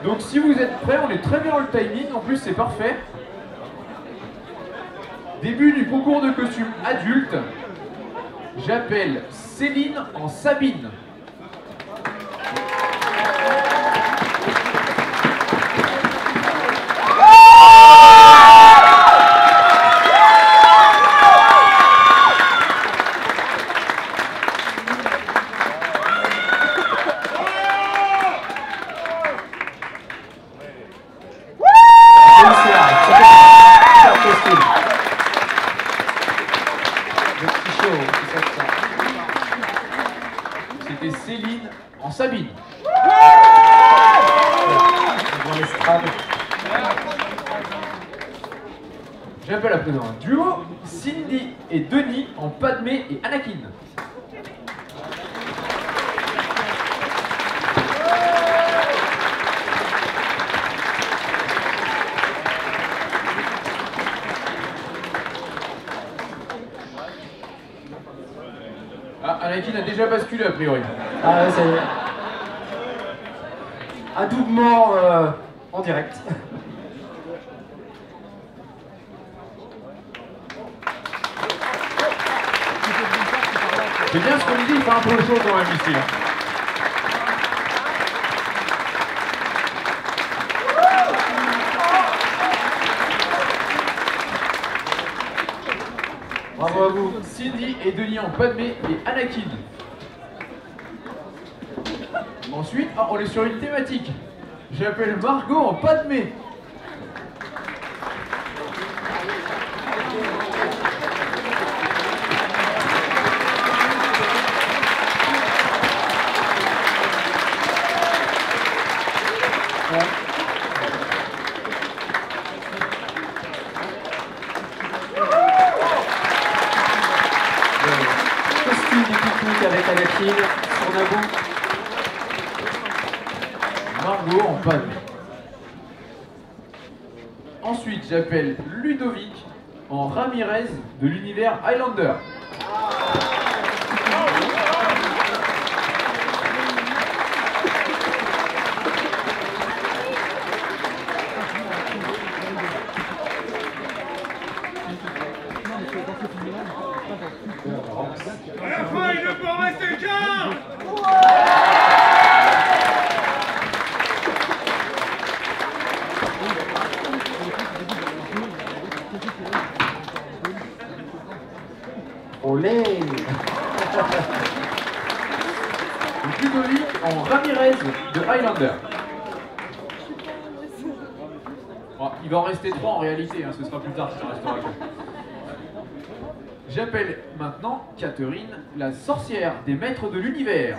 Donc si vous êtes prêts, on est très bien dans le timing, en plus c'est parfait. Début du concours de costumes adulte. J'appelle Céline en Sabine. C'était Céline en Sabine. J'appelle à présent un duo, Cindy et Denis en Padmé et Anakin. Ah, Anakin a déjà basculé a priori. Ah ouais, c'est adoubement en direct. C'est bien ce qu'on dit, il fait un peu chaud quand même ici. Bravo à vous. Cindy et Denis en Padmé et Anakin. Ensuite, on est sur une thématique. J'appelle Margot en Padmé. Costume du pique-nique avec Anakin sur Naboo. Margot en Padmé. Ensuite, j'appelle Ludovic en Ramirez de l'univers Highlander. À la fin, il ne peut en rester qu'un! Olé. Ludovic en Ramirez de Highlander. Bon, il va en rester 3 en réalité, hein, ce sera plus tard si ça restera que. J'appelle maintenant Catherine, la sorcière des maîtres de l'univers.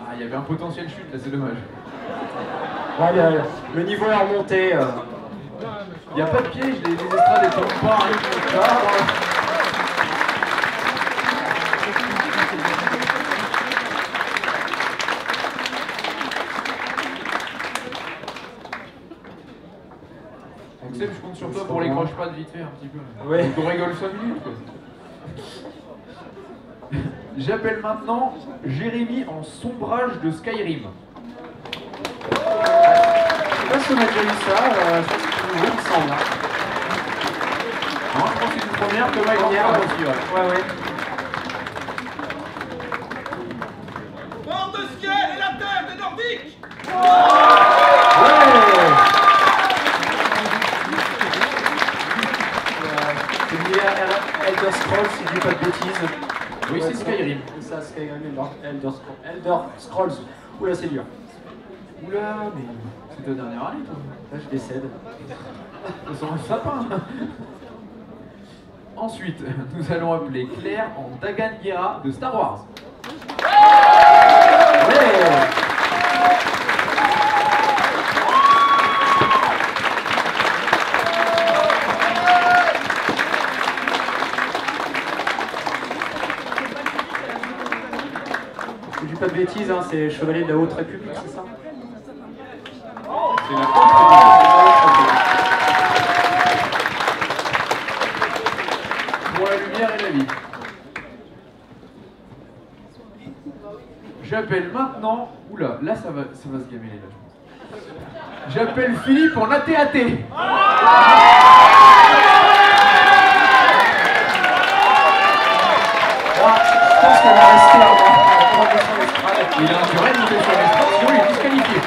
Ah, il y avait un potentiel chute là, c'est dommage. Ouais, le niveau est remonté. Il n'y a pas de piège, les estrades ne tombent pas, rien que ça. Donc Seb, je compte sur toi pour les croche-pattes vite fait un petit peu. Ouais. Donc on rigole 5 minutes quoi. J'appelle maintenant Jérémy en sombrage de Skyrim. Je sais pas si on a déjà eu ça, je pense que c'est nouveau, il me semble. Non, je pense que c'est une première, Thomas est en première aussi, ouais. Ouais. Bord de ciel et la terre des Nordiques! C'est l'univers Elder Scrolls, si je dis pas de bêtises. Oui, c'est Skyrim. C'est ça, Skyrim, Elder Scrolls. Oula, c'est dur. Oula, mais c'est ta dernière année, toi. Là, je décède. Ça sent un sapin. Ensuite, nous allons appeler Claire en Dagan Gera de Star Wars. Je dis pas de bêtises, hein, c'est Chevalier de la Haute République, c'est ça? C'est la autre. Pour la lumière et la vie. J'appelle maintenant. Oula, là ça va se gameler là, je pense. J'appelle Philippe en AT-AT. Je pense qu'on va rester on va passer sur l'estrade. Il a intérêt de monter sur l'estrade, sinon il est disqualifié.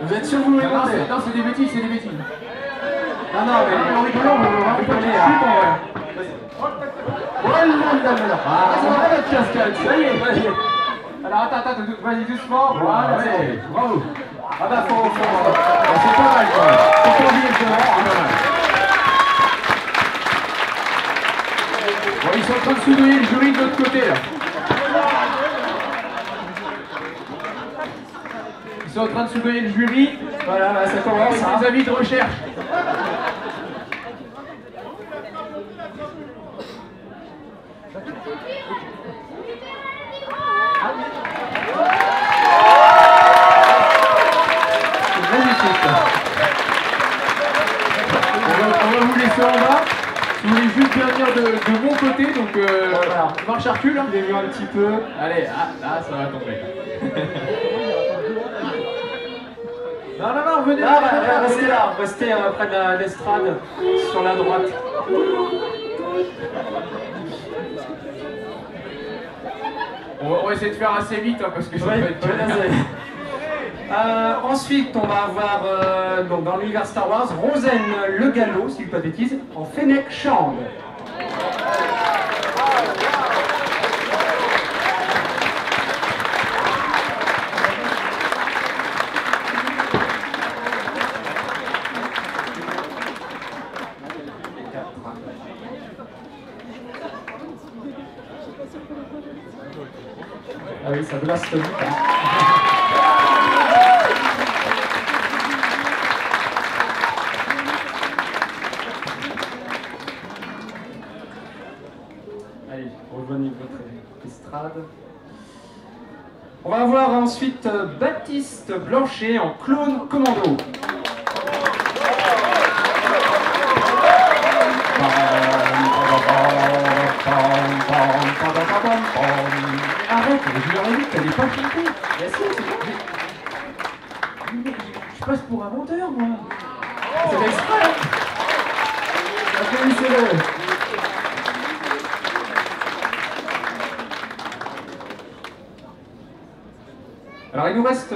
Vous êtes sûr que vous voulez monter? Non, c'est des bêtises, c'est des bêtises. Non, mais en rigolant, on va rigoler. Ah, ça va notre cascade, ça y est. Vas-y. Alors attends, vas-y doucement. Voilà, Ouais, bravo. Ah bah faut... C'est pas mal quand même. Faut pas oublier le devant, C'est pas mal. Bon, ils sont en train de soudoyer le jury de l'autre côté là. Ils sont en train de soudoyer le jury. Voilà, là, ça commence. Avec des avis de recherche. C'est magnifique. On va vous laisser en bas. Si vous voulez juste bien venir de mon côté, donc Voilà. marche à recul. Hein. Il est vu un petit peu. Allez, ah, ça va tomber. Non, venez. Ah bah, restez là, restez près de l'estrade, sur la droite. On va essayer de faire assez vite hein, parce que ça va être ensuite, on va avoir donc dans l'univers Star Wars, Rosen Le Gallo, si je ne dis pas de bêtises, en Fennec Shand. Ah oui, ça blaste vite. Allez, rejoignez votre estrade. On va avoir ensuite Baptiste Blanchet en Clone Commando. Arrête, je leur ai dit que t'allais pas chanter. Bien sûr, c'est bon. Je passe pour un menteur, moi. C'est l'extrait. Applaudissez-le. Alors il nous reste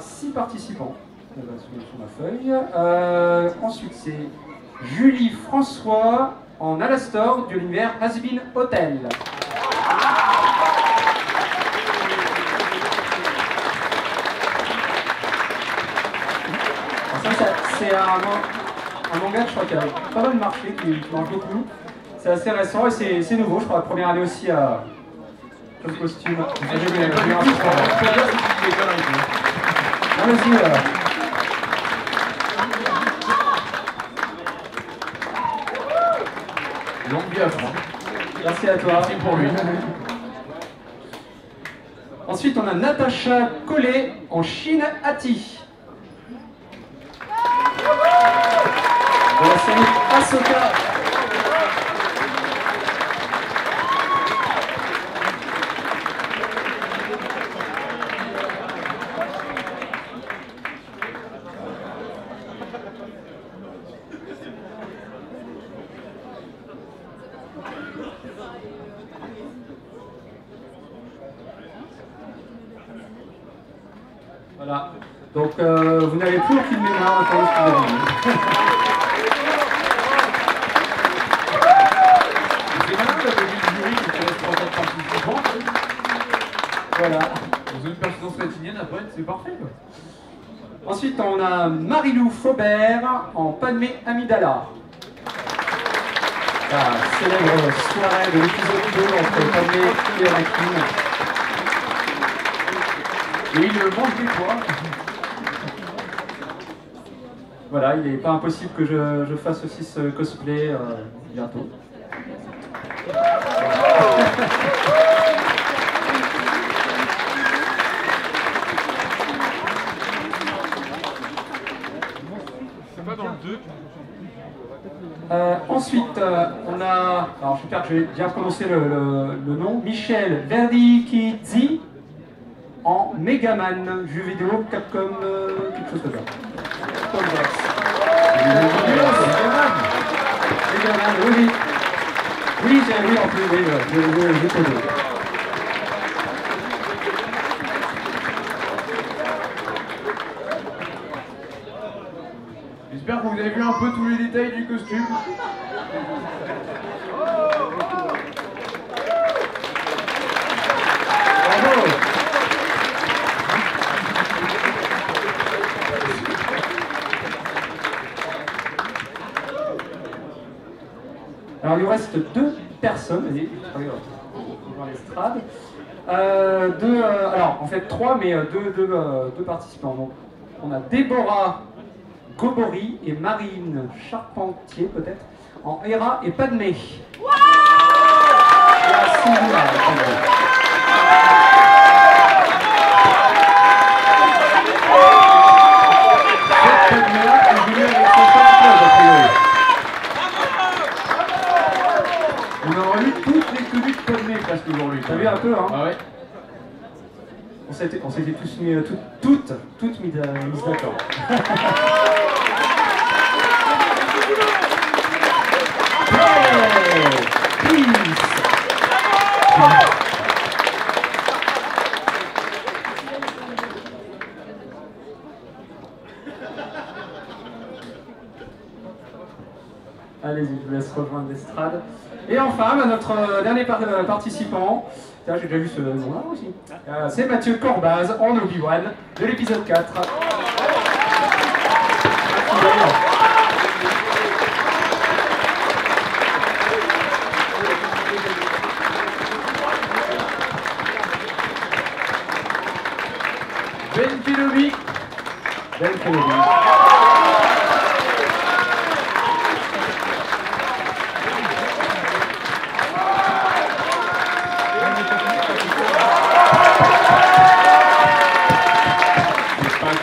6 participants sur ma feuille. Ensuite c'est Julie François en Alastor de l'univers Has-Been Hotel. Alors ça c'est un manga que je crois qui a pas mal marché, qui marche beaucoup. C'est assez récent et c'est nouveau, je crois, la première année aussi à le costume. Allez-y, Longue vie à fond. merci à toi. Merci pour lui. Ensuite, on a Natacha Collet en Chine Ati. De la série Ahsoka. Voilà. Donc, vous n'avez plus aucune mémoire pour ce que vous avez dit. C'est malin la tenue du jury qui te laisse 3 participants. Voilà. Dans une pertinence latinienne, après, c'est parfait quoi. Ensuite, on a Marilou Faubert en Padmé Amidala. La célèbre soirée de l'épisode 2 entre Padmé et Anakin. Et il mange des pois. Voilà, il n'est pas impossible que je fasse aussi ce cosplay bientôt. C'est pas dans le 2. Ensuite, on a, alors j'espère que je vais bien prononcer le nom, Michel Verdicchizzi en Megaman, jeu vidéo Capcom, quelque chose comme ça. Capcom Dex. Megaman, oui. Oui, oui, en plus, oui, je connais. J'espère que vous avez vu un peu tous les détails du costume. Bravo. Alors il nous reste 2 personnes, allez, dans l'estrade. Alors en fait 3, mais deux participants. Donc, on a Déborah Gobori et Marine Charpentier peut-être en Hera et Padmé. On a revu toutes les tenues de Padmé presque aujourd'hui. T'as vu un peu, hein? Ah ouais. On s'était tous mis, toutes mises d'accord. Allez-y, je vous laisse rejoindre l'estrade. Et enfin, notre dernier participant, j'ai déjà vu ce nom-là aussi, c'est Mathieu Corbaz en Obi-Wan de l'épisode 4. Ben Kenobi. Ben Kenobi.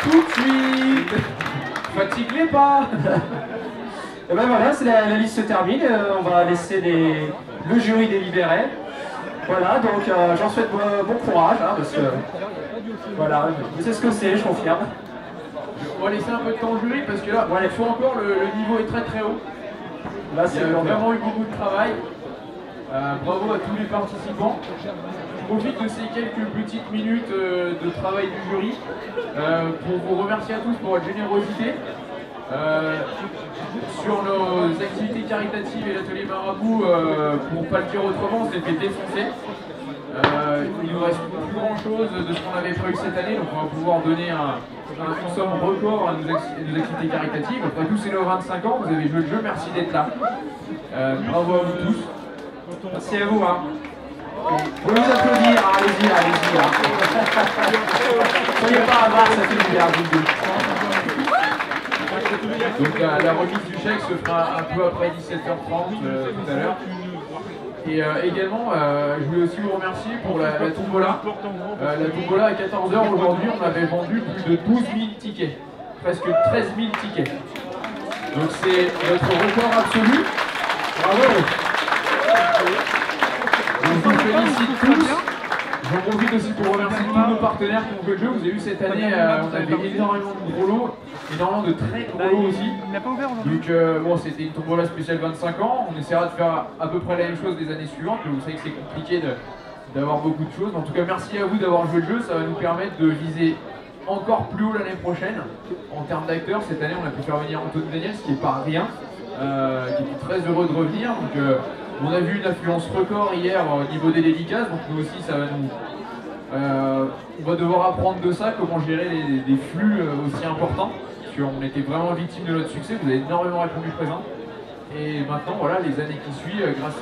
Tout de suite. Fatigue-les pas. Et ben voilà, la liste se termine. On va laisser le jury délibérer. Voilà, donc j'en souhaite bon courage, hein, parce que voilà, je sais ce que c'est, je confirme. On va laisser un peu de temps au jury parce que là, il faut encore, le niveau est très très haut. Là, Il y a vraiment eu beaucoup de travail. Bravo à tous les participants. Je profite de ces quelques petites minutes de travail du jury pour vous remercier à tous pour votre générosité. Sur nos activités caritatives et l'atelier marabout, pour pas le dire autrement, on s'est fait défoncer. Il nous reste plus grand chose de ce qu'on avait prévu cette année, donc on va pouvoir donner une somme record à nos activités caritatives. Après tout, c'est nos 25 ans, vous avez joué le jeu, merci d'être là. Bravo à vous tous. Merci à vous. Hein. Vous pouvez vous applaudir, hein. Allez-y. Hein. Soyez pas avare, ça fait du bien. Donc la remise du chèque se fera un peu après 17h30 tout à l'heure. Et également, je voulais aussi vous remercier pour la tombola. La tombola à 14h aujourd'hui, on avait vendu plus de 12 000 tickets, presque 13 000 tickets. Donc c'est notre record absolu. Bravo! Je vous félicite tous. J'en profite aussi pour remercier tous nos partenaires qui ont fait le jeu. Vous avez vu cette année, on avait énormément de gros lots, énormément de très gros lots aussi. Donc bon, c'était une tombola spéciale 25 ans. On essaiera de faire à peu près la même chose les années suivantes, mais vous savez que c'est compliqué d'avoir beaucoup de choses. En tout cas, merci à vous d'avoir joué le jeu. Ça va nous permettre de viser encore plus haut l'année prochaine. En termes d'acteurs, cette année, on a pu faire venir Anthony Daniel, ce qui n'est pas rien, qui était très heureux de revenir. Donc, on a vu une affluence record hier au niveau des dédicaces, donc nous aussi ça va nous... on va devoir apprendre de ça, comment gérer des flux aussi importants, parce qu'on était vraiment victime de notre succès, vous avez énormément répondu présent. Et maintenant, voilà, les années qui suivent, grâce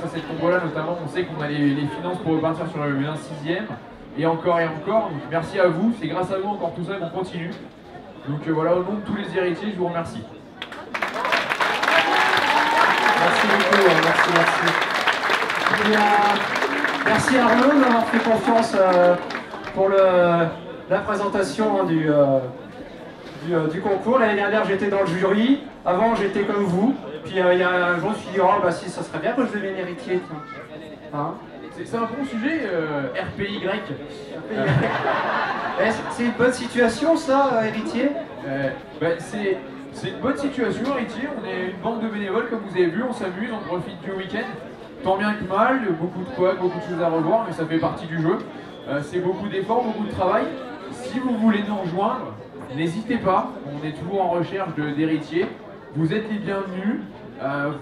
à cette tombola notamment, on sait qu'on a les finances pour repartir sur le 26e. et encore et encore. Donc merci à vous, c'est grâce à vous encore tout ça qu'on continue. Donc voilà, au nom de tous les héritiers, je vous remercie. Merci beaucoup, merci. Et, merci Arnaud d'avoir fait confiance pour la présentation hein, du concours. L'année dernière, j'étais dans le jury. Avant, j'étais comme vous. Puis il y a un jour, je me suis dit, oh, bah si, ça serait bien que je devienne héritier. Hein c'est un bon sujet, RPY. C'est une bonne situation, ça, héritier c'est une bonne situation, héritier. On est une bande de bénévoles, comme vous avez vu. On s'amuse, on profite du week-end. Tant bien que mal, beaucoup de couacs, beaucoup de choses à revoir, mais ça fait partie du jeu. C'est beaucoup d'efforts, beaucoup de travail. Si vous voulez nous rejoindre, n'hésitez pas. On est toujours en recherche d'héritiers. Vous êtes les bienvenus.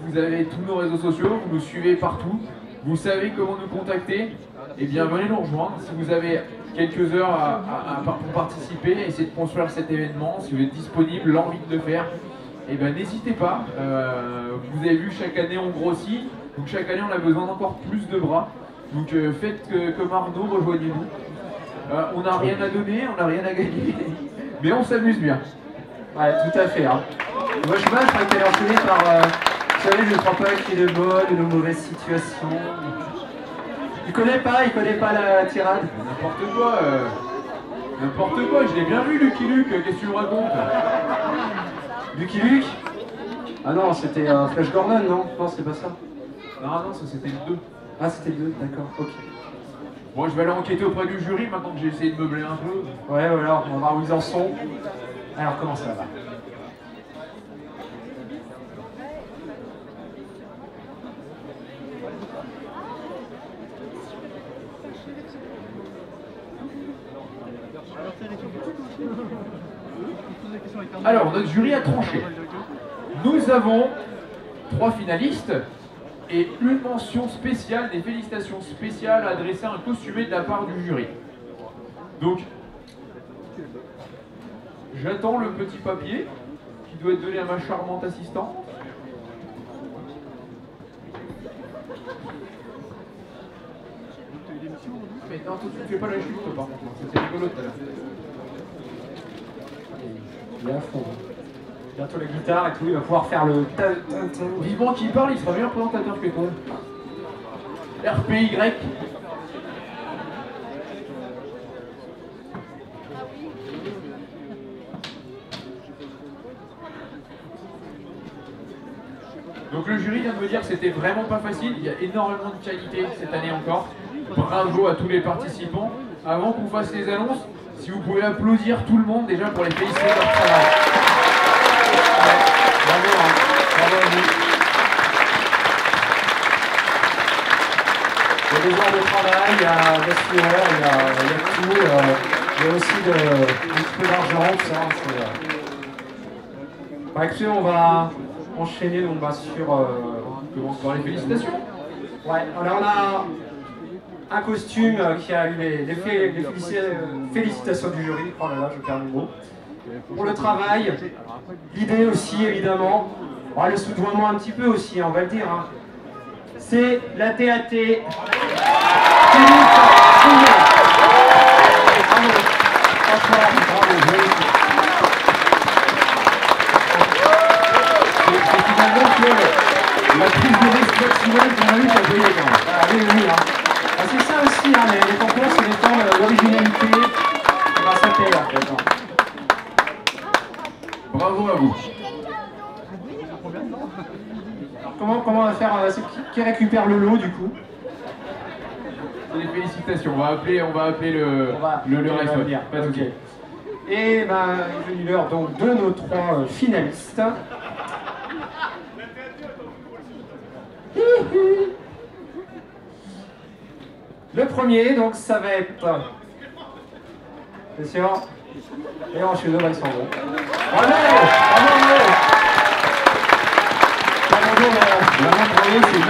Vous avez tous nos réseaux sociaux, vous nous suivez partout. Vous savez comment nous contacter. Eh bien, venez nous rejoindre. Si vous avez quelques heures pour participer, essayer de construire cet événement, si vous êtes disponible, l'envie de le faire, eh bien, n'hésitez pas. Vous avez vu, chaque année, on grossit. Donc, chaque année, on a besoin d'encore plus de bras. Donc, faites comme Arnaud, rejoignez-nous. On n'a rien à donner, on n'a rien à gagner. Mais on s'amuse bien. Ouais, tout à fait. Hein. Moi, je crois qu'elle est enchaînée par... vous savez, je ne crois pas qu'il y ait de bonnes ou de mauvaises situations. Il connaît pas la tirade. N'importe quoi, je l'ai bien vu, Lucky Luke, qu'est-ce que tu me racontes? Lucky Luke? Ah non, c'était Flash Gordon, non? Non, c'est pas ça. Non, ça c'était le 2. Ah, c'était le 2, d'accord, ok. Bon, je vais aller enquêter auprès du jury maintenant que j'ai essayé de meubler un peu. Ouais, voilà, on va voir où ils en sont. Alors, comment ça va? Alors, notre jury a tranché. Nous avons 3 finalistes et une mention spéciale, des félicitations spéciales adressées à un costumé de la part du jury. Donc, j'attends le petit papier qui doit être donné à ma charmante assistante. Mais non, tu ne fais pas la chute par contre, c'était rigolo tout à l'heure. Il est à fond. Bientôt la guitare et tout, il va pouvoir faire le... Vivement qu'il parle, il sera meilleur présentateur que toi. RPY. Donc le jury vient de me dire que c'était vraiment pas facile, il y a énormément de qualité cette année encore. Bravo à tous les participants. Avant qu'on fasse les annonces, si vous pouvez applaudir tout le monde déjà pour les féliciter de leur travail. Bravo, hein. Bravo à vous. Il y a des heures de travail, il y a des sueurs, il y a tout. Il y a aussi un petit peu d'argent, tout ça. Écoutez, on va enchaîner donc, sur les félicitations. Ouais, alors on a un costume qui a eu les félicitations du jury. Oh là là, je perds le mot. Pour le travail, l'idée aussi évidemment, oh, le soudoiement un petit peu aussi, on va le dire. Hein. C'est la TAT. La prise de risque maximale qu'on a eu, ça a payé quand même. Ah oui, hein. Ah, c'est ça aussi, hein, les concours, c'est les temps d'originalité. Ça paye en fait. Bravo à vous. Alors, comment on va faire qui récupère le lot du coup? Les félicitations, on va appeler le reste. Pas de souci. Et ben, il est venu l'heure donc de nos 3 finalistes. Le premier, donc ça va être... C'est sûr. Et ensuite, ils sont bons. Bravo! Vraiment, c'est magnifique.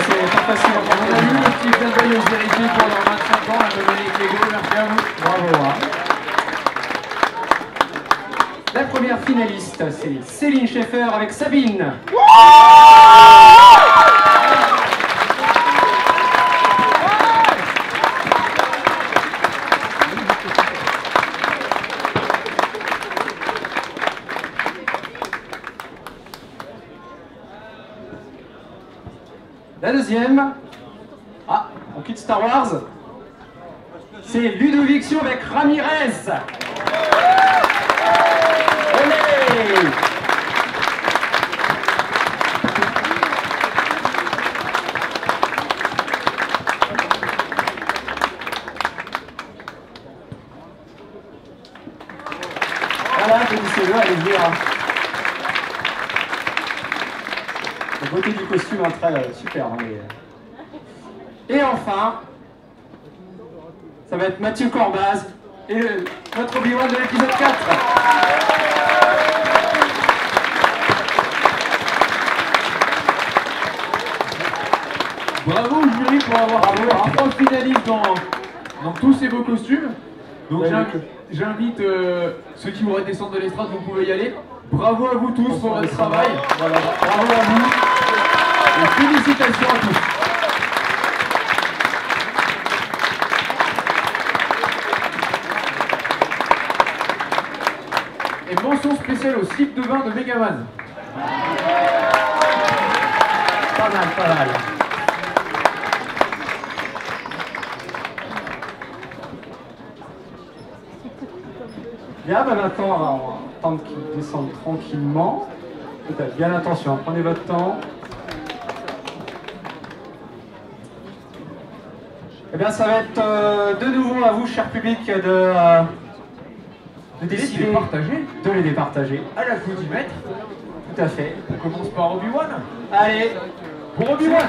C'est pas facile. On a eu le petit clin d'œil aux héritiers pour leurs 25 ans, à Dominique Légo, merci à vous. Bravo. Hein. La première finaliste, c'est Céline Schaeffer avec Sabine. La deuxième, ah, on quitte Star Wars. C'est Ludovic avec Ramirez. Allez! Voilà, applaudissez-le, allez-y. La beauté du costume entre elles, super. Et enfin, ça va être Mathieu Corbaz et notre Obi-Wan de l'épisode 4. Bravo au jury pour avoir trouvé 3 finalistes dans tous ces beaux costumes. Donc j'invite ceux qui voudraient descendre de l'estrade, vous pouvez y aller. Bravo à vous tous pour votre travail. Voilà, bravo à vous. Et félicitations à tous. Et mention spéciale au slip de bain de Megaman. Pas mal, pas mal. Bien, ben maintenant, on va attendre qu'ils descendent tranquillement. Peut-être bien attention, prenez votre temps. Eh bien, ça va être de nouveau à vous, cher public, de décider de les départager. À la coutumètre. Tout à fait. On commence par Obi-Wan. Allez, Pour Obi-Wan.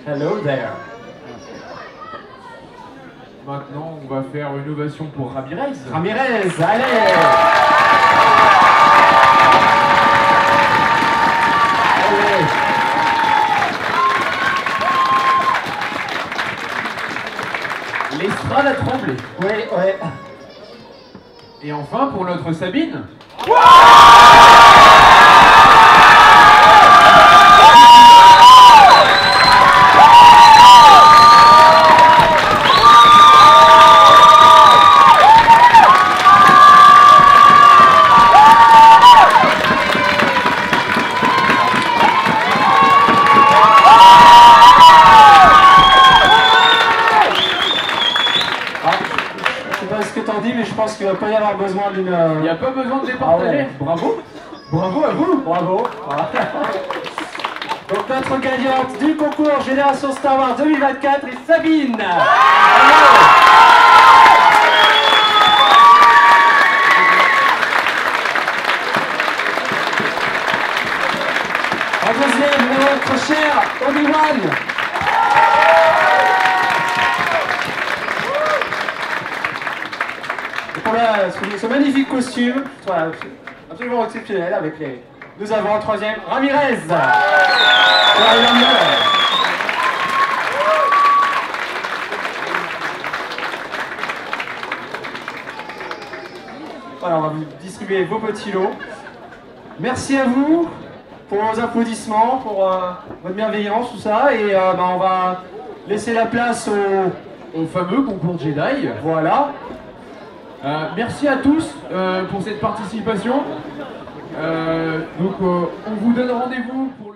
Hello there. Maintenant, on va faire une ovation pour Ramirez. Ramirez, allez. L'estrade a tremblé. Oui, ouais. Et enfin, pour notre Sabine. Mais je pense qu'il ne va pas y avoir besoin d'une... Il n'y a pas besoin de départager. Ah ouais. Bravo. Bravo à vous. Bravo. Voilà. Donc notre gagnante du concours Génération Star Wars 2024 est Sabine. En deuxième, notre cher Obi-Wan. Pour ce magnifique costume, absolument exceptionnel avec les... Nous avons en troisième Ramirez. Voilà, on va vous distribuer vos petits lots. Merci à vous pour vos applaudissements, pour votre bienveillance, tout ça. Et on va laisser la place au fameux concours Jedi. Voilà. Merci à tous pour cette participation. On vous donne rendez-vous pour